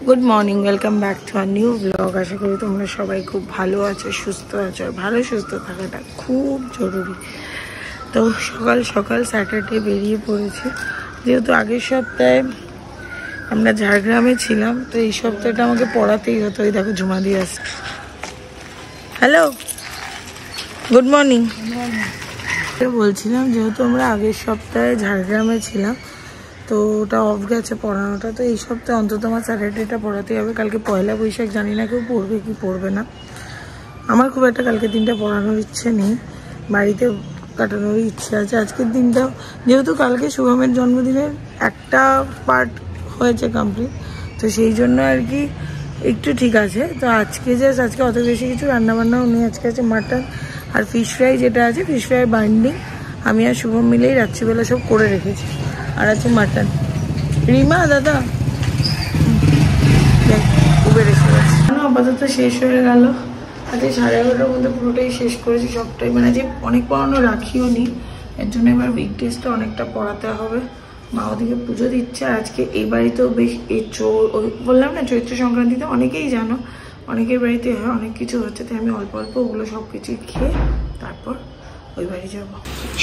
Good morning, welcome back to our new blog. আশা করি তোমরা সবাই খুব ভালো আছো, সুস্থ আছো। আর ভালো সুস্থ থাকাটা খুব জরুরি। তো সকাল সকাল স্যাটারডে বেরিয়ে পড়েছি, যেহেতু আগের সপ্তাহে আমরা ঝাড়গ্রামে ছিলাম, তো এই সপ্তাহটা আমাকে পড়াতেই হতো। এই দেখো ঝুমা দিয়ে আসছে। Hello, good morning. বলছিলাম যেহেতু আমরা আগের সপ্তাহে ঝাড়গ্রামে ছিলাম, তো ওটা অফ গেছে পড়ানোটা, তো এই সপ্তাহে অন্তত আমার স্যাটারডেটা পড়াতেই হবে। কালকে পয়লা বৈশাখ, জানি না কেউ পড়বে কি পড়বে না। আমার খুব একটা কালকে দিনটা পড়ানোর ইচ্ছে নেই, বাড়িতে কাটানোর ইচ্ছে আছে। আজকের দিনটা যেহেতু কালকে শুভমের জন্মদিনের একটা পার্ট হয়েছে কমপ্লিট, তো সেই জন্য আর কি একটু ঠিক আছে। তো আজকে আজকে অত বেশি কিছু রান্নাবান্নাও নেই। আজকে আছে মাটন আর ফিশ ফ্রাই, যেটা আছে ফিশ ফ্রাই বাইন্ডিং আমি আর শুভম মিলেই রাত্রিবেলা সব করে রেখেছি। আর আছে মাটন। রিমা দাদা উবের এসে গেছে। আপাতত শেষ হয়ে গেল। আজকে 11:30টার মধ্যে পুরোটাই শেষ করেছি, সবটাই। মানে যে অনেক পড়ানো রাখিও নি, এর জন্য এবার উইকডেজটা অনেকটা পড়াতে হবে। মা ওদিকে পুজো দিচ্ছে। আর আজকে এই বাড়িতেও বেশ বললাম না চৈত্র সংক্রান্তিতে, অনেকেই জানো অনেকের বাড়িতে হয়, অনেক কিছু হচ্ছে। তাই আমি অল্প অল্প ওগুলো সব কিছু খেয়ে তারপর ওই বাড়ি যাবো।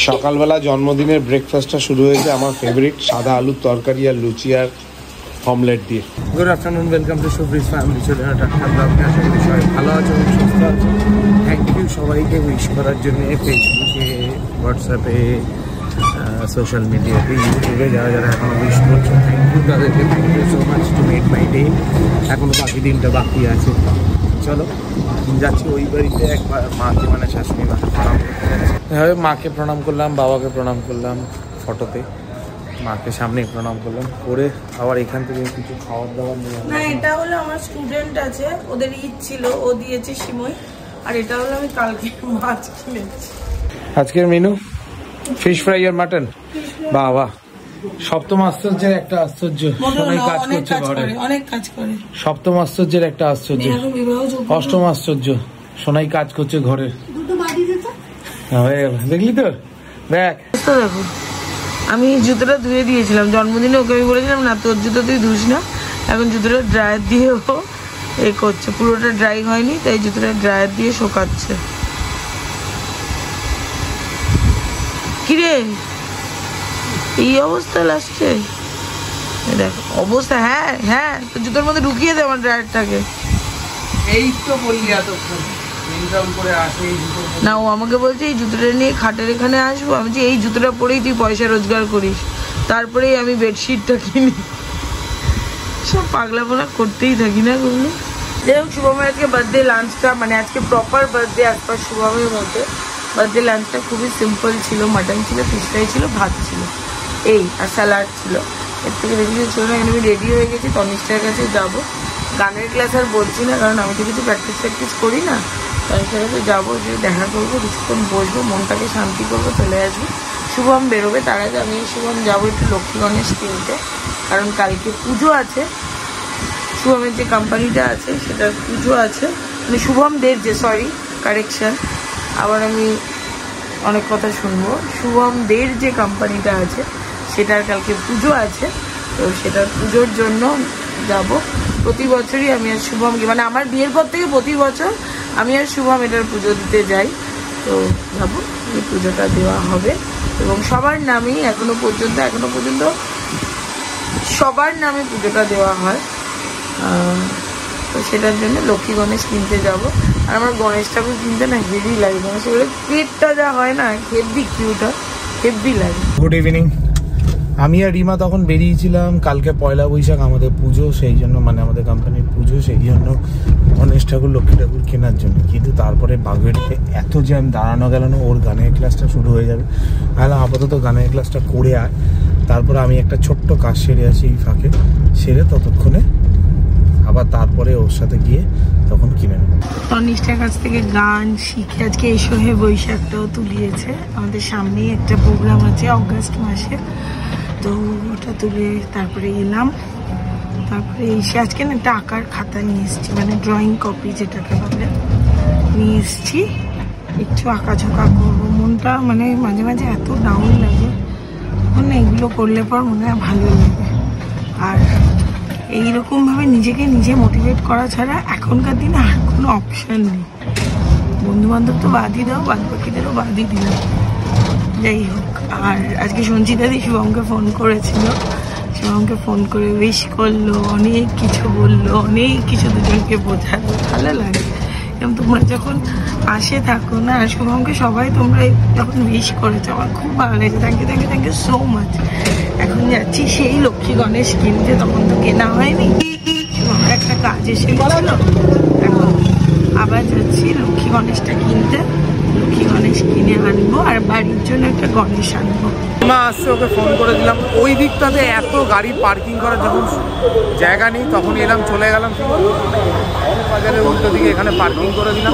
সকালবেলা জন্মদিনের ব্রেকফাস্টটা শুরু হয়েছে আমার ফেভারিট সাদা আলুর তরকারি আর লুচি আর অমলেট দিয়ে। গুড আফটারনুন, ওয়েলকাম টু সুব্রিজ ফ্যামিলি। চলে আশা করি সবাই ভালো আছো, সুস্থ আছো। থ্যাংক ইউ সবাইকে উইশ করার জন্য, ফেসবুকে, হোয়াটসঅ্যাপে, সোশ্যাল মিডিয়াতে, ইউটিউবে যারা যারা এখনো উইশ করছো, থ্যাংক ইউ তাদেরকে। Thank you so much to make my day. এখনো বাকি দিনটা বাকি আছে। চলো যাচ্ছি ওই বাড়িতে একবার মাকে, মানে শাশুড়ি মাকে প্রণাম করতে যাচ্ছি। এভাবে মাকে প্রণাম করলাম, বাবাকে প্রণাম করলাম ফটোতে, মাকে সামনে প্রণাম করলাম, করে আবার এখান থেকে কিছু খাওয়ার দাওয়ার নিয়ে। না, এটা হলো আমার স্টুডেন্ট আছে, ওদের ঈদ ছিল, ও দিয়েছে সিমই। আর এটা হলো আমি কালকে মাছ কিনেছি। আজকের মেনু ফিশ ফ্রাই আর মাটন। বাবা, সপ্তম আশ্চর্যের একটা আশ্চর্য, সোনাই কাজ করছে ঘরে, অনেক কাজ করে। সপ্তম আশ্চর্যের একটা আশ্চর্য, অষ্টম আশ্চর্য, সোনাই কাজ করছে ঘরে। হয়ে গেল, দেখলি তো? দেখ দেখো, আমি জুতোটা ধুয়ে দিয়েছিলাম জন্মদিনে, ওকে আমি বলেছিলাম না তোর জুতো তুই ধুস না। এখন জুতোটা ড্রায়ার দিয়ে ও এ করছে, পুরোটা ড্রাই হয়নি, তাই জুতোটা ড্রায়ার দিয়ে শোকাচ্ছে। কিরে এই অবস্থা লাস্টে, দেখ অবস্থা। হ্যাঁ হ্যাঁ, তো জুতোর মধ্যে ঢুকিয়ে দে আমার ড্রায়ারটাকে। এই তো বললি এতক্ষণ না, ও আমাকে বলছে এই জুতোটা নিয়ে খাটের এখানে আসবো। আমি যে এই জুতোটা পরেই তুই পয়সা রোজগার করিস, তারপরেই আমি বেডশিটটা কিনি। সব পাগলাপোনা করতেই থাকি না গুলো। যাই হোক, শুভমের আজকে বার্থডে লাঞ্চটা, মানে আজকে প্রপার বার্থডে একবার শুভমের মধ্যে বার্থডে লাঞ্চটা খুবই সিম্পল ছিল। মাটন ছিল, ফিশ ফ্রাই ছিল, ভাত ছিল, এই আর স্যালাড ছিল। এর থেকে বেশি কিছু ছিল না। আমি রেডি হয়ে গেছি, তনিষ্ঠার কাছে যাবো। গানের ক্লাস আর বলছি না, কারণ আমি তো কিছু প্র্যাকটিস করি না। তনিষ্ঠার কাছে যাবো, যে দেখা করবো, কিছুক্ষণ বসবো, মনটাকে শান্তি করবো, চলে আসবো। শুভম বেরোবে, তার আগে আমি শুভম যাবো একটু লক্ষ্মী গণেশ কিনতে, কারণ কালকে পুজো আছে। শুভমের যে কোম্পানিটা আছে সেটার পুজো আছে, মানে শুভমদের যে, সরি কারেকশন, আবার আমি অনেক কথা শুনবো। শুভমদের যে কোম্পানিটা আছে সেটার কালকে পুজো আছে, তো সেটার পুজোর জন্য যাব। প্রতি বছরই আমি আর শুভমকে, মানে আমার বিয়ের পর থেকে প্রতি বছর আমি আর শুভম এটার পুজো দিতে যাই। তো যাবো, এই পুজোটা দেওয়া হবে এবং সবার নামেই এখনো পর্যন্ত সবার নামে পুজোটা দেওয়া হয়। তো সেটার জন্য লক্ষ্মী গণেশ কিনতে যাব। আর আমার গণেশ ঠাকুর কিনতে না হেভি লাগে। গণেশ ঠাকুরের পেটটা যা হয় না, হেভি কিউট হয়, হেভি লাগে। Good evening. আমি আর রিমা তখন বেরিয়েছিলাম, কালকে পয়লা বৈশাখ আমাদের পুজো, সেই জন্য, মানে আমাদের কোম্পানির পুজো, সেই জন্য গণেশ ঠাকুর লক্ষ্মী ঠাকুর কেনার জন্য। কিন্তু তারপরে বাগুড়িতে এত জ্যাম, দাঁড়ানো গেল না, ওর গানের ক্লাসটা শুরু হয়ে যাবে। তাহলে আপাতত গানের ক্লাসটা করে আয়, তারপরে আমি একটা ছোট্ট কাজ সেরে আসি এই ফাঁকে, সেরে ততক্ষণে আবার তারপরে ওর সাথে গিয়ে তখন কিনে নেব। তনিষ্ঠার কাছ থেকে গান শিখে আজকে এসো হে বৈশাখটাও তুলিয়েছে। আমাদের সামনেই একটা প্রোগ্রাম আছে অগাস্ট মাসে, তো ওটা তুলে তারপরে এলাম। তারপরে এসে আজকে না একটা আঁকার খাতা নিয়ে এসেছি, মানে ড্রয়িং কপি যেটাকে বলে, নিয়ে এসেছি। একটু আঁকাঝোঁকা করবো। মনটা মানে মাঝে মাঝে এত ডাউন লাগে, মানে এগুলো করলে পর মনে হয় ভালো লাগে। আর এইরকমভাবে নিজেকে নিজে মোটিভেট করা ছাড়া এখনকার দিনে আর কোনো অপশান নেই। বন্ধুবান্ধব তো বাদই দাও, বাদ বাকিদেরও বাদই দিলাম। যাই হোক, আর আজকে সঞ্চিতাদি শুভমকে ফোন করেছিল, শুভমকে ফোন করে উইশ করলো, অনেক কিছু বললো, অনেক কিছু দুজনকে বোঝালো। ভালো লাগে এবং তোমরা যখন পাশে থাকো না, আর শুভমকে সবাই তোমরা যখন উইশ করেছো আমার খুব ভালো লেগেছে। Thank you thank you thank you so much. এখন যাচ্ছি সেই লক্ষ্মী গণেশ কিনতে, তখন তো কেনা হয়নি, শুভমের একটা কাজ এসে গেল, এখন আবার যাচ্ছি লক্ষ্মী গণেশটা কিনতে। লক্ষ্মী গণেশ কিনে আনবো আর বাড়ির জন্য একটা গণেশ আনবো। মা আসছে, ওকে ফোন করে দিলাম। ওই দিকটাতে এত গাড়ি পার্কিং করার যখন জায়গা নেই তখন এলাম, চলে গেলাম বাজারের উল্টো দিকে, এখানে পার্কিং করে দিলাম।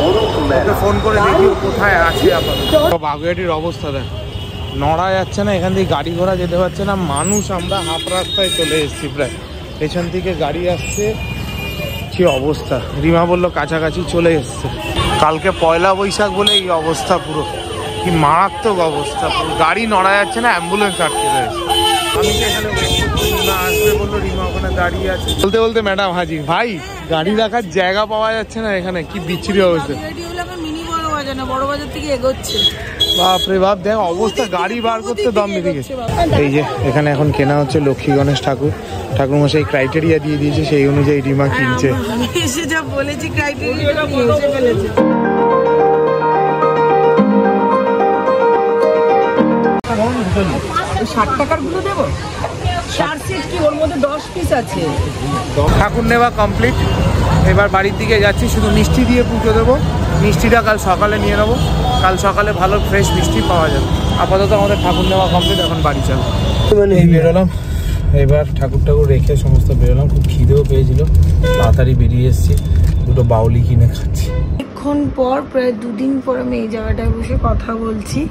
ওকে ফোন করে দেখি কোথায় আছে। আপাতত বাগুইআটির অবস্থা দেখ, নড়া যাচ্ছে না, এখান থেকে গাড়ি ঘোড়া যেতে পারছে না। মানুষ আমরা হাফ রাস্তায় চলে এসেছি প্রায়, পেছন থেকে গাড়ি আসছে, কি অবস্থা। রিমা বললো কাছাকাছি চলে এসছে। কালকে পয়লা বৈশাখ বলে এই অবস্থা, পুরো কি মারাত্মক অবস্থা, পুরো গাড়ি নড়া যাচ্ছে না, অ্যাম্বুলেন্স আটকে রয়েছে। আমি তো এখানে রিমা আসবে বললো, রিমা ওখানে দাঁড়িয়ে আছে। বলতে বলতে ম্যাডাম হাজির। ভাই গাড়ি রাখার জায়গা পাওয়া যাচ্ছে না এখানে, কি বিচ্ছিরি অবস্থা। বড় বাজার থেকে এগোচ্ছে, বাপরে বাপ, দেখ অবস্থা, গাড়ি বার করতে দম বেরিয়ে গেছে। এই যে এখানে এখন কেনা হচ্ছে লক্ষ্মী গণেশ ঠাকুর। ঠাকুরমশাই ক্রাইটেরিয়া দিয়ে দিয়েছে, সেই অনুযায়ী রিমা কিনছে। এসে যা বলেছি ক্রাইটেরিয়া পৌঁছে ফেলেছে। 60 টাকার গুলো দেবো, 4 সেট, কি ওর মধ্যে 10 পিস আছে। ঠাকুর নেওয়া কমপ্লিট, এবার বাড়ির দিকে যাচ্ছি, শুধু মিষ্টি দিয়ে পুজো দেবো। মিষ্টিটা কাল সকালে নিয়ে নেবো, কাল সকালে ভালো ফ্রেশ মিষ্টি পাওয়া যাবে। আপাতত আমাদের ঠাকুর নেওয়া কমপ্লিট, এখন বাড়ি চলো। এই বেরোলাম, এবার ঠাকুর রেখে সমস্ত বেরোলাম। খুব খিদেও পেয়েছিল, তাড়াতাড়ি বেরিয়ে এসেছি, দুটো বাউলি কিনে খাচ্ছি। অনেকক্ষণ পর, প্রায় 2 দিন পর আমি এই জায়গাটায় বসে কথা বলছি।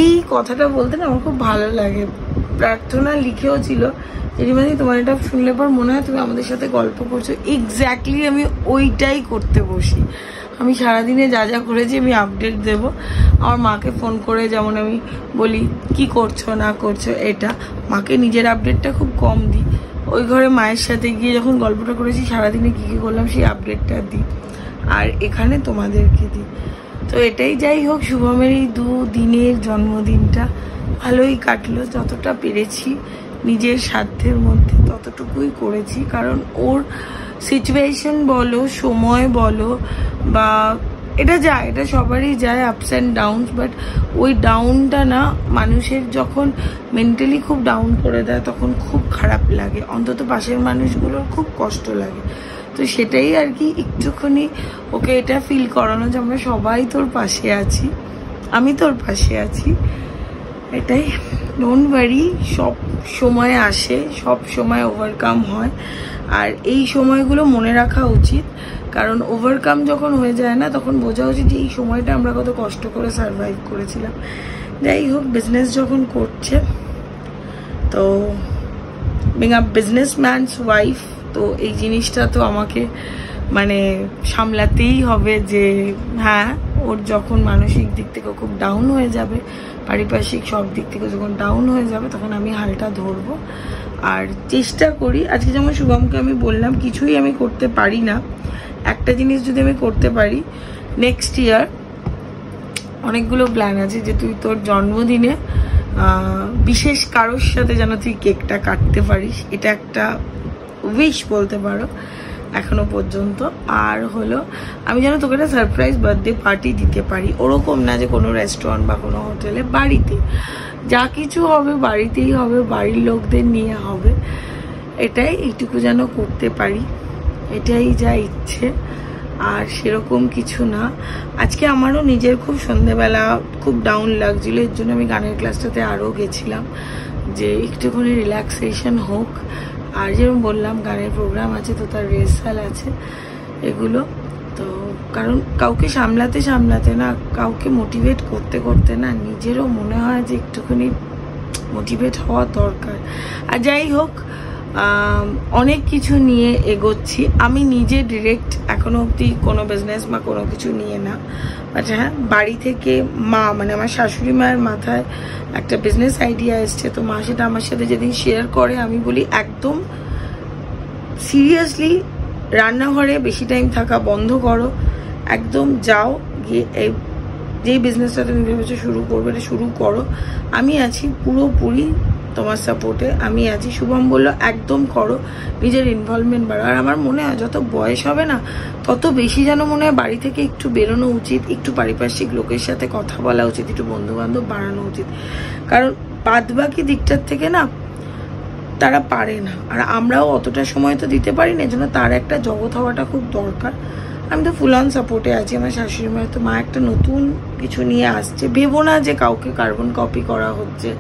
এই কথাটা বলতে না আমার খুব ভালো লাগে। প্রার্থনা লিখেও ছিল রিমাদি, তোমার এটা শুনলে পর মনে হয় তুমি আমাদের সাথে গল্প করছো। এক্স্যাক্টলি আমি ওইটাই করতে বসি। আমি সারাদিনে যা যা করেছি আমি আপডেট দেব। আমার মাকে ফোন করে যেমন আমি বলি কি করছো না করছো, এটা মাকে নিজের আপডেটটা খুব কম দিই। ওই ঘরে মায়ের সাথে গিয়ে যখন গল্পটা করেছি সারাদিনে কী কী করলাম সেই আপডেটটা দিই, আর এখানে তোমাদেরকে দিই। তো এটাই, যাই হোক, শুভমের এই 2 দিনের জন্মদিনটা ভালোই কাটলো। যতটা পেরেছি নিজের স্বার্থের মধ্যে ততটুকুই করেছি, কারণ ওর সিচুয়েশন বলো, সময় বলো, বা এটা যায়, এটা সবারই যায়, আপস অ্যান্ড ডাউনস। বাট ওই ডাউনটা না মানুষের যখন মেন্টালি খুব ডাউন করে দেয় তখন খুব খারাপ লাগে, অন্তত পাশের মানুষগুলোর খুব কষ্ট লাগে। তো সেটাই আর কি, একটুখানি ওকে এটা ফিল করানো যে আমরা সবাই তোর পাশে আছি, আমি তোর পাশে আছি। এটাই, ডোন্ট ওয়ারি, সব সময় আসে, সব সময় ওভারকাম হয়। আর এই সময়গুলো মনে রাখা উচিত, কারণ ওভারকাম যখন হয়ে যায় না তখন বোঝা উচিত যে এই সময়টা আমরা কত কষ্ট করে সারভাইভ করেছিলাম। যাই হোক, বিজনেস যখন করছে, তো বিং আ বিজনেসম্যানস ওয়াইফ, তো এই জিনিসটা তো আমাকে মানে সামলাতেই হবে যে হ্যাঁ, ওর যখন মানসিক দিক থেকে খুব ডাউন হয়ে যাবে, পারিপার্শ্বিক সব দিক থেকে যখন ডাউন হয়ে যাবে, তখন আমি হালটা ধরবো। আর চেষ্টা করি, আজকে যেমন শুভমকে আমি বললাম কিছুই আমি করতে পারি না, একটা জিনিস যদি আমি করতে পারি, নেক্সট ইয়ার অনেকগুলো প্ল্যান আছে যে তুই তোর জন্মদিনে বিশেষ কারোর সাথে যেন তুই কেকটা কাটতে পারিস, এটা একটা উইশ বলতে পারো এখনো পর্যন্ত। আর হলো আমি যেন তোকে একটা সারপ্রাইজ বার্থডে পার্টি দিতে পারি, ওরকম না যে কোনো রেস্টুরেন্ট বা কোনো হোটেলে, বাড়িতে যা কিছু হবে বাড়িতেই হবে, বাড়ির লোকদের নিয়ে হবে, এটাই এইটুকু যেন করতে পারি, এটাই যা ইচ্ছে। আর সেরকম কিছু না। আজকে আমারও নিজের খুব সন্ধেবেলা খুব ডাউন লাগছিল, এর জন্য আমি গানের ক্লাসটাতে আরও গেছিলাম যে একটুখানি রিল্যাক্সেশন হোক। আর যেরকম বললাম গানের প্রোগ্রাম আছে, তো তার রিহার্সাল আছে, এগুলো তো, কারণ কাউকে সামলাতে সামলাতে না, কাউকে মোটিভেট করতে করতে না নিজেরও মনে হয় যে একটুখানি মোটিভেট হওয়া দরকার। আর যাই হোক, অনেক কিছু নিয়ে এগোচ্ছি। আমি নিজে ডিরেক্ট এখনো অবধি কোনো বিজনেস বা কোনো কিছু নিয়ে না, বাট হ্যাঁ, বাড়ি থেকে মা মানে আমার শাশুড়ি মায়ের মাথায় একটা বিজনেস আইডিয়া এসছে, তো মা সেটা আমার সাথে যেদিন শেয়ার করে আমি বলি একদম সিরিয়াসলি রান্নাঘরে বেশি টাইম থাকা বন্ধ করো, একদম যাও গিয়ে যেই বিজনেসটা তুমি ভেবেছো শুরু করবে এটা শুরু করো। আমি আছি পুরোপুরি তোমার সাপোর্টে, আমি আছি। শুভম বললো একদম করো, নিজের ইনভলভমেন্ট বাড়ো। আর আমার মনে হয় যত বয়স হবে না তত বেশি যেন মনে হয় বাড়ি থেকে একটু বেরোনো উচিত, একটু পারিপার্শ্বিক লোকের সাথে কথা বলা উচিত, একটু বন্ধু বান্ধব বাড়ানো উচিত। কারণ বাদ বাকি দিকটার থেকে না তারা পারে না, আর আমরাও অতটা সময় তো দিতে পারি না, এজন্য তার একটা জগৎ হওয়াটা খুব দরকার। আমি তো ফুল অন সাপোর্টে আছি। আমার শাশুড়ি মায়ের তো মা একটা নতুন কিছু নিয়ে আসছে, ভেবো না যে কাউকে কার্বন কপি করা হচ্ছে,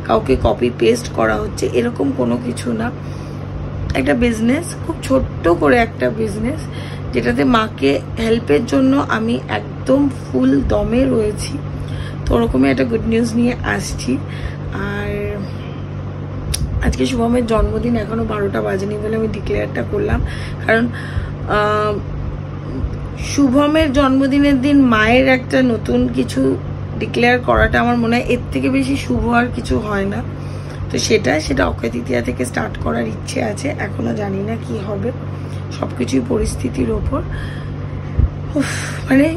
কাউকে কপি পেস্ট করা হচ্ছে, এরকম কোনো কিছু না। একটা বিজনেস, খুব ছোট্ট করে একটা বিজনেস, যেটাতে মাকে হেল্পের জন্য আমি একদম ফুল দমে রয়েছি। তো ওরকমই একটা গুড নিউজ নিয়ে আসছি। আর আজকে শুভমের জন্মদিন, এখনো 12টা বাজেনি বলে আমি ডিক্লেয়ারটা করলাম। কারণ শুভমের জন্মদিনের দিন মায়ের একটা নতুন কিছু ডিক্লেয়ার করাটা আমার মনে হয় এর থেকে বেশি শুভ আর কিছু হয় না। তো সেটা অক্ষয় তৃতীয়া থেকে স্টার্ট করার ইচ্ছে আছে, এখনো জানি না কি হবে, সবকিছুই পরিস্থিতির ওপর। মানে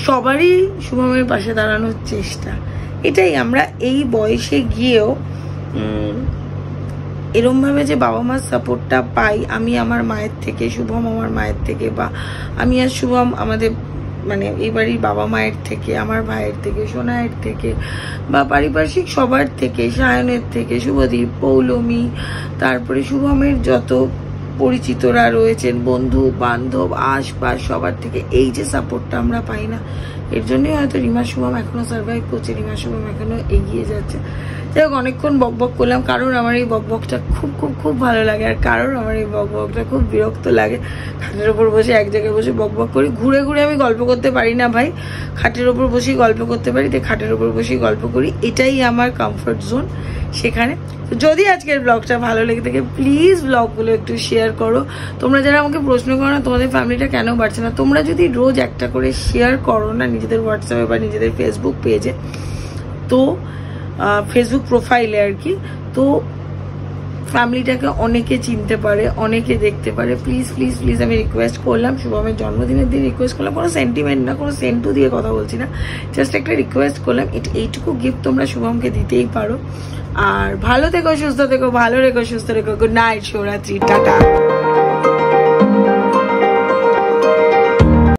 সবারই শুভমের পাশে দাঁড়ানোর চেষ্টা, এটাই। আমরা এই বয়সে গিয়েও এরমভাবে যে বাবা মার সাপোর্টটা পাই, আমি আমার মায়ের থেকে, শুভম আমার মায়ের থেকে, বা আমি আর শুভম আমাদের মানে এই বাড়ির বাবা মায়ের থেকে, আমার ভাইয়ের থেকে, সোনায়ের থেকে, বা পারিপার্শ্বিক সবার থেকে, সায়নের থেকে, শুভদীপ, পৌলমী, তারপরে শুভমের যত পরিচিতরা রয়েছেন, বন্ধু বান্ধব, আশপাশ, সবার থেকে এই যে সাপোর্টটা আমরা পাই না, এর জন্যই হয়তো রিমা শুভম এখনো সার্ভাইভ করছে, রিমা শুভম এখনো এগিয়ে যাচ্ছে। যাই হোক, অনেকক্ষণ বকবক করলাম, কারণ আমার এই বকবকটা খুব খুব খুব ভালো লাগে, আর কারণ আমার এই বকবকটা খুব বিরক্ত লাগে। খাটের ওপর বসে এক জায়গায় বসে বকবক করি, ঘুরে ঘুরে আমি গল্প করতে পারি না ভাই, খাটের ওপর বসেই গল্প করতে পারি, তাই খাটের ওপর বসেই গল্প করি, এটাই আমার কমফর্ট জোন। সেখানে যদি আজকের ব্লগটা ভালো লেগে থাকে প্লিজ ব্লগগুলো একটু শেয়ার করো। তোমরা যারা আমাকে প্রশ্ন করো না তোমাদের ফ্যামিলিটা কেন বাড়ছে না, তোমরা যদি রোজ একটা করে শেয়ার করো না নিজেদের হোয়াটসঅ্যাপে বা নিজেদের ফেসবুক পেজে, তো ফেসবুক প্রোফাইলে আর কি, তো ফ্যামিলিটাকে অনেকে চিনতে পারে, অনেকে দেখতে পারে। প্লিজ প্লিজ প্লিজ আমি রিকোয়েস্ট করলাম, শুভমের জন্মদিনের দিন রিকোয়েস্ট করলাম, কোনো সেন্টিমেন্ট না, কোনো সেন্টু দিয়ে কথা বলছি না, জাস্ট একটা রিকোয়েস্ট করলাম। এইটুকু গিফট তোমরা শুভমকে দিতেই পারো। আর ভালো থেকো, সুস্থ থেকো, ভালো রেখো, সুস্থ রেখো। Good night, Shivratri, tata.